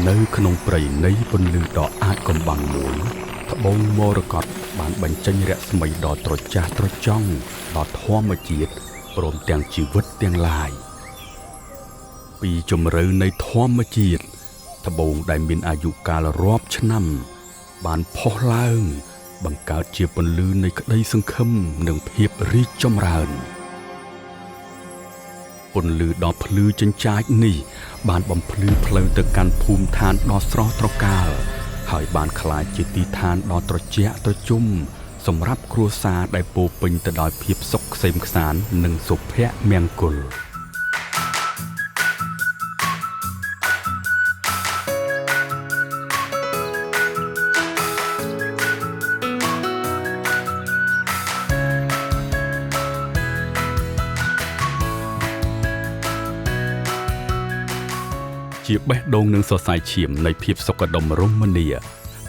នៅក្នុងព្រៃនៃពន្លឺដ៏អាចកំបាំងមួយត្បូងមរកតបានបញ្ចេញរស្មីដ៏ត្រចះត្រចង់ដល់ធម្មជាតិព្រមទាំងជីវិតទាំងឡាយពីជម្រៅនៃធម្មជាតិត្បូងដែលមានអាយុកាលរាប់ឆ្នាំបានផុសឡើងបង្កើតជាពន្លឺនៃក្តីសង្ឃឹមនិងភាពរីកចម្រើនពន្លឺដ៏ភ្លឺចិញ្ចាចនេះបានបំភ្លឺផ្លូវទៅកាន់ភូមិឋានដ៏ស្រស់ត្រកាលហើយបានក្លាយជាទីឋានដ៏ត្រជាក់ត្រជុំសម្រាប់គ្រួសារដែលពោរពេញទៅដោយភាពសុខក្សេមក្សាន្តនិងសុភមង្គលជាបេះដូងនិងសរសៃឈាមនៃភាពសុខដុមរមនា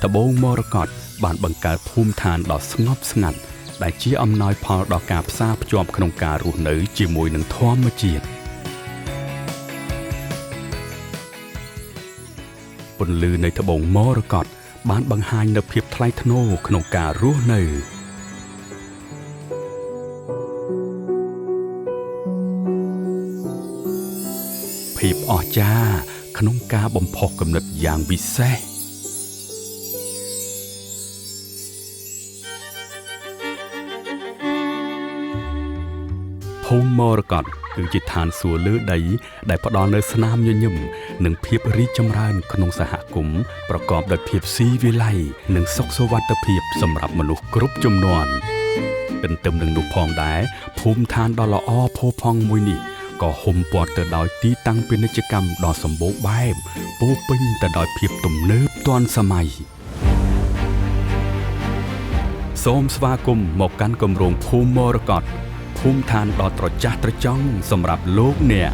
ត្បូងមរកតបានបង្កើតភូមិឋានដ៏ស្ងប់ស្ងាត់ដែលជាអំណោយផលដល់ការផ្សារភ្ជាប់ក្នុងការរស់នៅជាមួយនឹងធម្មជាតិពន្លឺនៃត្បូងមរកតបានបង្ហាញនូវភាពថ្លៃថ្នូរក្នុងការរស់នៅភាពអស្ចារ្យក្នុងការបំផុសគំនិតយ៉ាងពិសេសភូមិមរកតគឺជាឋានសួគ៌លើដីដែលផ្ដល់នូវស្នាមញញឹមនិងភាពរីកចម្រើនក្នុងសហគមន៍ប្រកបដោយភាពស៊ីវិល័យនិងសុខសុវត្ថិភាពសម្រាប់មនុស្សគ្រប់ជំនាន់ទន្ទឹមនឹងនោះផងដែរភូមិឋានដ៏ល្អផូរផង់មួយនេះក៏ហ៊ុំព័ទ្ធទៅដោយទីតាំងពាណិជ្ជកម្មដ៏សម្បូរបែបពោរពេញទៅដោយភាពទំនើបទាន់សម័យសូមស្វាគមន៍មកកាន់គម្រោងភូមិមរកតភូមិឋានដ៏ត្រចះត្រចង់សម្រាប់លោកអ្នក